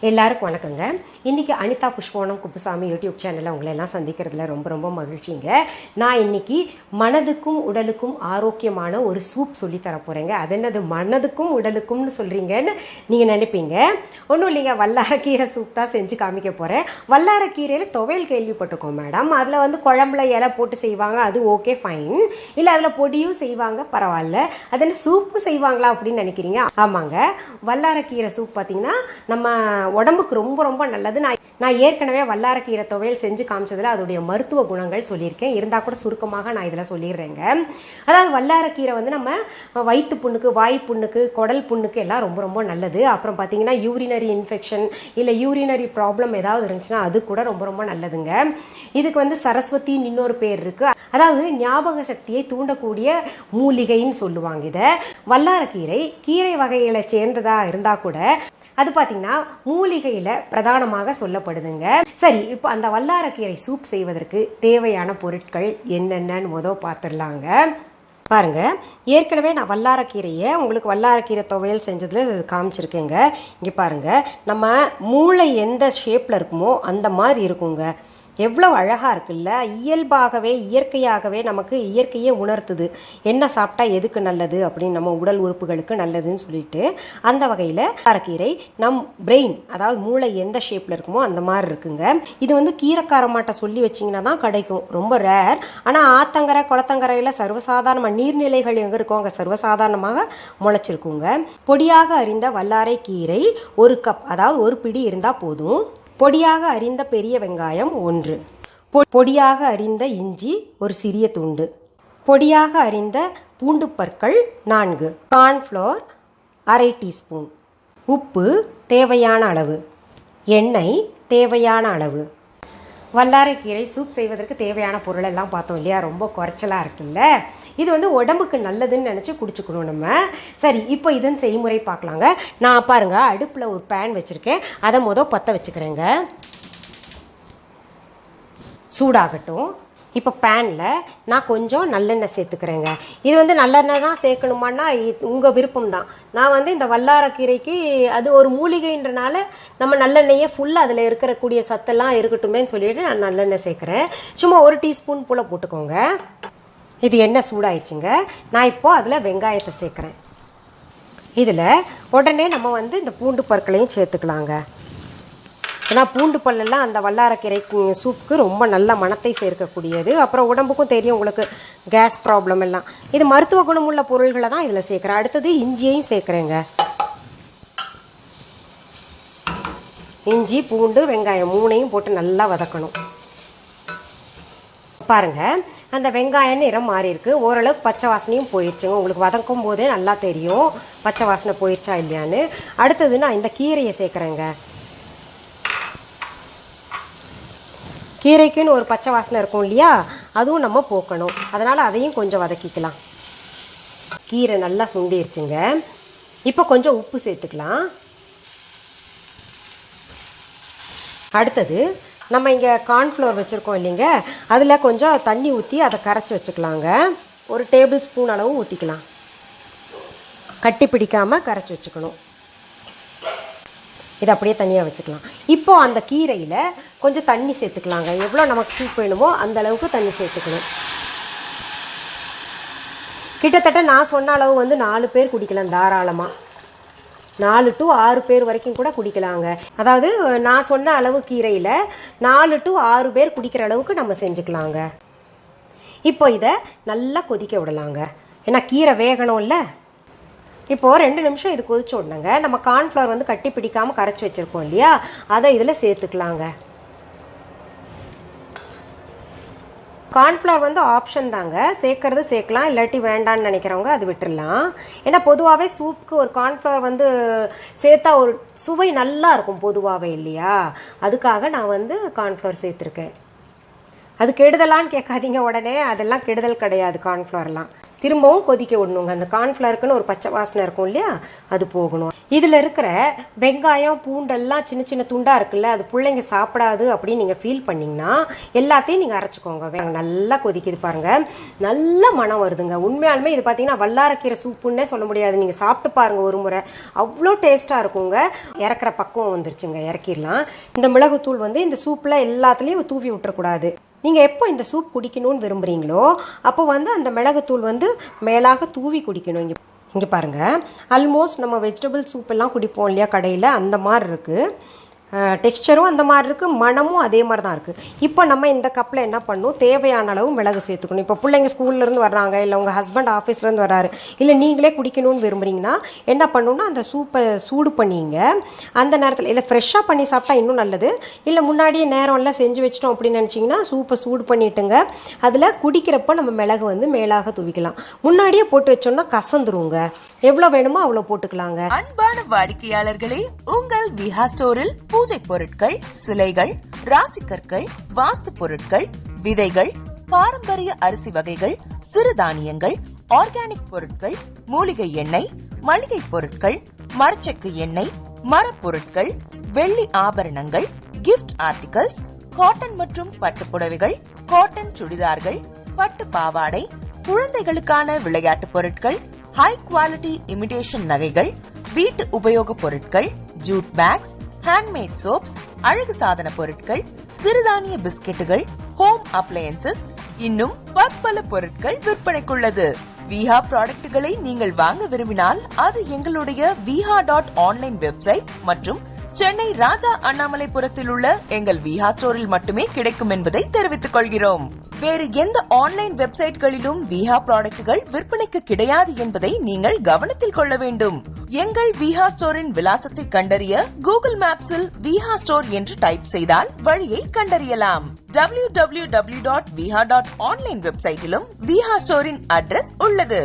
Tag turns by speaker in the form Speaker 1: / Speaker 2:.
Speaker 1: எல்லாருக்கும் வணக்கங்க. இன்னைக்கு அனிதா புஷ்பவனம் குப்புசாமி யூடியூப் சேனலில் உங்களை எல்லாம் சந்திக்கிறதுல ரொம்ப ரொம்ப மகிழ்ச்சிங்க. நான் இன்னைக்கு மனதுக்கும் உடலுக்கும் ஆரோக்கியமான ஒரு சூப் சொல்லி தர போகிறேங்க. அது என்னது மனதுக்கும் உடலுக்கும்னு சொல்கிறீங்கன்னு நீங்கள் நினைப்பீங்க. ஒன்றும் இல்லைங்க, வல்லாரக்கீரை சூப் தான் செஞ்சு காமிக்க போகிறேன். வல்லாரக்கீரையில் துவையல் கேள்விப்பட்டிருக்கோம் மேடம். அதில் வந்து குழம்புல இலை போட்டு செய்வாங்க, அது ஓகே ஃபைன். இல்லை அதில் பொடியும் செய்வாங்க, பரவாயில்ல. அது என்ன சூப்பு செய்வாங்களா அப்படின்னு நினைக்கிறீங்க? ஆமாங்க, வல்லாரக்கீரை சூப் பார்த்தீங்கன்னா நம்ம உடம்புக்கு ரொம்ப ரொம்ப நல்லது. நான் ஏற்கனவே வல்லாரக்கீரை துவையல் செஞ்சு காமிச்சதுல அதோடைய மருத்துவ குணங்கள் சொல்லியிருக்கேன். இருந்தால் கூட சுருக்கமாக நான் இதில் சொல்லிடுறேங்க. அதாவது வல்லாரக்கீரை வந்து நம்ம வயிற்று புண்ணுக்கு, வாய் புண்ணுக்கு, குடல் புண்ணுக்கு எல்லாம் ரொம்ப ரொம்ப நல்லது. அப்புறம் பார்த்தீங்கன்னா யூரினரி இன்ஃபெக்ஷன் இல்லை யூரினரி ப்ராப்ளம் ஏதாவது இருந்துச்சுன்னா அது கூட ரொம்ப ரொம்ப நல்லதுங்க. இதுக்கு வந்து சரஸ்வதின்னு இன்னொரு பேர் இருக்கு. அதாவது ஞாபக சக்தியை தூண்டக்கூடிய மூலிகைன்னு சொல்லுவாங்க. இதை வல்லாரக்கீரை கீரை வகைகளை சேர்ந்ததா இருந்தா கூட அது பார்த்தீங்கன்னா மூலிகையில பிரதானமாக சொல்லப்படுதுங்க. சரி, இப்போ அந்த வல்லாரக்கீரை சூப் செய்வதற்கு தேவையான பொருட்கள் என்னென்னு பார்த்துடலாங்க. பாருங்க, ஏற்கனவே நான் வல்லாரக்கீரையை உங்களுக்கு வல்லாரக்கீரை துவையல் செஞ்சதுல காமிச்சிருக்கேங்க. இங்கே பாருங்க, நம்ம மூளை எந்த ஷேப்ல இருக்குமோ அந்த மாதிரி இருக்குங்க. எவ்வளவு அழகா இருக்குல்ல. இயல்பாகவே இயற்கையாகவே நமக்கு இயற்கையே உணர்த்துது என்ன சாப்பிட்டா எதுக்கு நல்லது அப்படின்னு, நம்ம உடல் உறுப்புகளுக்கு நல்லதுன்னு சொல்லிட்டு. அந்த வகையில் வல்லாரக்கீரை நம் பிரெயின், அதாவது மூளை எந்த ஷேப்ல இருக்குமோ அந்த மாதிரி இருக்குங்க. இது வந்து கீரைக்காரமாட்ட சொல்லி வச்சிங்கன்னா தான் கிடைக்கும், ரொம்ப ரேர். ஆனால் ஆத்தங்கரை குளத்தங்கரையில் சர்வசாதாரணமாக நீர்நிலைகள் எங்கே இருக்கோ அங்கே சர்வசாதாரணமாக முளைச்சிருக்குங்க. பொடியாக அறிந்த வல்லாரை கீரை 1 கப், அதாவது 1 பிடி இருந்தால் போதும். பொடியாக அறிந்த பெரிய வெங்காயம் 1, பொடியாக அறிந்த இஞ்சி ஒரு சிறிய துண்டு, பொடியாக அறிந்த பூண்டு பற்கள் 4, கார்ன்ஃப்ளவர் 1/2 டீஸ்பூன், உப்பு தேவையான அளவு, எண்ணெய் தேவையான அளவு. வல்லாரைக்கீரை சூப் செய்வதற்கு தேவையான பொருள் எல்லாம் பார்த்தோம் இல்லையா? ரொம்ப குறைச்சலாக இருக்குல்ல. இது வந்து உடம்புக்கு நல்லதுன்னு நினச்சி குடிச்சுக்கணும் நம்ம. சரி, இப்போ இதன் செய்முறை பார்க்கலாங்க. நான் பாருங்க அடுப்பில் ஒரு பேன் வச்சுருக்கேன். அதை பற்ற வச்சுக்கிறேங்க. சூடாகட்டும். இப்போ பேனில் நான் கொஞ்சம் நல்லெண்ணெய் சேர்த்துக்கிறேங்க. இது வந்து நல்லெண்ணெய் தான் சேர்க்கணுமான்னா உங்கள் விருப்பம் தான். நான் வந்து இந்த வல்லாரக்கீரைக்கு அது ஒரு மூலிகைன்றனால நம்ம நல்லெண்ணெயே ஃபுல்லாக அதில் இருக்கக்கூடிய சத்தெல்லாம் இருக்கட்டுமேன்னு சொல்லிட்டு நான் நல்லெண்ணெய் சேர்க்குறேன். சும்மா 1 டீஸ்பூன் போல் போட்டுக்கோங்க. இது எண்ணெய் சூடாயிடுச்சுங்க. நான் இப்போ அதில் வெங்காயத்தை சேர்க்குறேன். இதில் உடனே நம்ம வந்து இந்த பூண்டு பற்களையும் சேர்த்துக்கலாங்க. ஏன்னா பூண்டு பல்லெல்லாம் அந்த வல்லாரக்கீரை சூப்புக்கு ரொம்ப நல்ல மணத்தை சேர்க்கக்கூடியது. அப்புறம் உடம்புக்கும் தெரியும் உங்களுக்கு கேஸ் ப்ராப்ளம் எல்லாம். இது மருத்துவ குணமுள்ள பொருள்களை தான் இதில் சேர்க்குறேன். அடுத்தது இஞ்சியையும் சேர்க்குறேங்க. இஞ்சி, பூண்டு, வெங்காயம் 3ஐயும் போட்டு நல்லா வதக்கணும். பாருங்க, அந்த வெங்காயம் நிறம் மாறி இருக்கு. ஓரளவுக்கு பச்சை வாசனையும் போயிடுச்சுங்க. உங்களுக்கு வதக்கும் போதே நல்லா தெரியும் பச்சை வாசனை போயிடுச்சா இல்லையான்னு. அடுத்தது நான் இந்த கீரையை சேர்க்குறேங்க. கீரைக்குன்னு ஒரு பச்சை வாசனை இருக்கும் இல்லையா, அதுவும் நம்ம போக்கணும். அதனால் அதையும் கொஞ்சம் வதக்கிக்கலாம். கீரை நல்லா சுண்டிருச்சுங்க. இப்போ கொஞ்சம் உப்பு சேர்த்துக்கலாம். அடுத்தது நம்ம இங்கே கார்ன்ஃப்ளவர் வச்சுருக்கோம் இல்லைங்க, அதில் கொஞ்சம் தண்ணி ஊற்றி அதை கரைச்சி வச்சுக்கலாங்க. 1 டேபிள் ஸ்பூன் அளவு ஊற்றிக்கலாம். கட்டி பிடிக்காமல் கரைச்சி வச்சுக்கணும். இதை அப்படியே தனியாக வச்சுக்கலாம். இப்போ அந்த கீரையில் கொஞ்சம் தண்ணி சேர்த்துக்கலாங்க. எவ்வளோ நமக்கு சூப் வேணுமோ அந்த அளவுக்கு தண்ணி சேர்த்துக்கணும். கிட்டத்தட்ட நான் சொன்ன அளவு வந்து 4 பேர் குடிக்கலாம் தாராளமாக. 4 to 6 பேர் வரைக்கும் கூட குடிக்கலாங்க. அதாவது நான் சொன்ன அளவு கீரையில் 4 to 6 பேர் குடிக்கிற அளவுக்கு நம்ம செஞ்சுக்கலாங்க. இப்போ இதை நல்லா கொதிக்க விடலாங்க. ஏன்னா கீரை வேகணும்ல. இப்போ 2 நிமிஷம் இது கொதிச்சு விடணுங்க. நம்ம கார்ன்ஃப்ளவர் வந்து கட்டி பிடிக்காமல் கரைச்சி வச்சுருக்கோம் இல்லையா, அதை இதில் சேர்த்துக்கலாங்க. கார்ன்ஃப்ளவர் வந்து ஆப்ஷன் தாங்க, சேர்க்கறது சேர்க்கலாம், இல்லாட்டி வேண்டான்னு நினைக்கிறவங்க அது விட்டுடலாம். ஏன்னா பொதுவாகவே சூப்புக்கு ஒரு கார்ன்ஃப்ளவர் வந்து சேர்த்தா ஒரு சுவை நல்லா இருக்கும் பொதுவாகவே இல்லையா, அதுக்காக நான் வந்து கார்ன்ஃப்ளவர் சேர்த்துருக்கேன். அது கெடுதலான்னு கேட்காதீங்க உடனே, அதெல்லாம் கெடுதல் கிடையாது கார்ன்ஃப்ளவர்லாம். திரும்பவும் கொதிக்க விடணுங்க. அந்த கார்ன்ஃப்ளவருக்குன்னு ஒரு பச்சை வாசனை இருக்கும் இல்லையா, அது போகணும். இதில் இருக்கிற வெங்காயம் பூண்டெல்லாம் சின்ன சின்ன துண்டாக இருக்குல்ல, அது பிள்ளைங்க சாப்பிடாது அப்படின்னு நீங்கள் ஃபீல் பண்ணிங்கன்னா எல்லாத்தையும் நீங்கள் அரைச்சிக்கோங்க. நல்லா கொதிக்குது பாருங்கள், நல்ல மனம் வருதுங்க. உண்மையாலுமே இது பார்த்தீங்கன்னா வல்லாரக்கீரை சூப்புன்னே சொல்ல முடியாது. நீங்கள் சாப்பிட்டு பாருங்கள் ஒரு முறை, அவ்வளோ டேஸ்ட்டாக இருக்குங்க. இறக்குற பக்குவம் வந்துருச்சுங்க, இறக்கிடலாம். இந்த மிளகுத்தூள் இந்த சூப்பில் எல்லாத்துலேயும் தூவி விட்டுறக்கூடாது. நீங்கள் எப்போ இந்த சூப் குடிக்கணும்னு விரும்புகிறீங்களோ அப்போ அந்த மிளகுத்தூள் மேலாக தூவி குடிக்கணும். இங்கே பாருங்கள், ஆல்மோஸ்ட் நம்ம வெஜிடபிள் சூப் எல்லாம் குடிப்போம் இல்லையா கடையில், அந்த மாதிரி இருக்குது. டெக்ஸ்சரும் அந்த மாதிரி இருக்குது, மனமும் அதே மாதிரி தான் இருக்குது. இப்போ நம்ம இந்த கப்பில் என்ன பண்ணணும், தேவையான அளவு மிளகு சேர்த்துக்கணும். இப்போ பிள்ளைங்க ஸ்கூல்லேருந்து வர்றாங்க, இல்லை உங்கள் ஹஸ்பண்ட் ஆஃபீஸ்லேருந்து வர்றாரு, இல்லை நீங்களே குடிக்கணும்னு விரும்புகிறீங்கன்னா என்ன பண்ணணும்னா அந்த சூப்பை சூடு பண்ணிங்க. அந்த நேரத்தில் இல்லை ஃப்ரெஷ்ஷாக பண்ணி சாப்பிட்டா இன்னும் நல்லது. இல்லை முன்னாடியே நேரம் எல்லாம் செஞ்சு வச்சிட்டோம் அப்படின்னு நினச்சிங்கன்னா சூப்பை சூடு பண்ணிட்டுங்க. அதில் குடிக்கிறப்ப நம்ம மிளகு மேலாக தூவிக்கலாம். முன்னாடியே போட்டு வச்சோம்னா கசந்துருங்க. எவ்வளோ வேணுமோ அவ்வளோ போட்டுக்கலாங்க.
Speaker 2: அன்பான வாடிக்கையாளர்களே, உங்கள் விஹா ஸ்டோரில் பூஜை பொருட்கள், சிலைகள், ராசிக்கற்கள், வாஸ்து பொருட்கள், விதைகள், பாரம்பரிய அரிசி வகைகள், சிறுதானியங்கள், ஆர்கானிக் பொருட்கள், மூலிகை எண்ணெய், மளிகை பொருட்கள், மரச்செக்கு எண்ணெய், மரப்பொருட்கள், வெள்ளி ஆபரணங்கள், கிஃப்ட் ஆர்டிகல்ஸ், காட்டன் மற்றும் பட்டு புடவைகள், காட்டன் சுடிதார்கள், பட்டு பாவாடை, குழந்தைகளுக்கான விளையாட்டு பொருட்கள், ஹை குவாலிட்டி இமிடேஷன் நகைகள், வீட்டு உபயோக பொருட்கள், ஜூட் பேக்ஸ், ஹேண்ட்மேட் சோப்ஸ், அழகு சாதன பொருட்கள், சிறுதானிய பிஸ்கெட்டுகள், ஹோம் அப்ளையன்சஸ், இன்னும் பற்பல பொருட்கள் விற்பனைக்குள்ளது. விஹா ப்ராடக்ட்களை நீங்கள் வாங்க விரும்பினால் அது எங்களுடைய viha.online வெப்சைட் மற்றும் சென்னை ராஜா அண்ணாமலைபுரத்தில் உள்ள எங்கள் விஹா ஸ்டோரில் மட்டுமே கிடைக்கும் என்பதை தெரிவித்துக் கொள்கிறோம். வேறு எந்த ஆன்லைன் வெப்சைட்களிலும் விஹா ப்ராடக்ட்கள் விற்பனைக்கு கிடையாது என்பதை நீங்கள் கவனத்தில் கொள்ள வேண்டும். எங்கள் விஹா ஸ்டோரின் விலாசத்தை கண்டறிய கூகுள் மேப்ஸில் விஹா ஸ்டோர் என்று டைப் செய்தால் வழியை கண்டறியலாம். www.viha.online வெப்சைட்டிலும் விஹா ஸ்டோரின் அட்ரஸ் உள்ளது.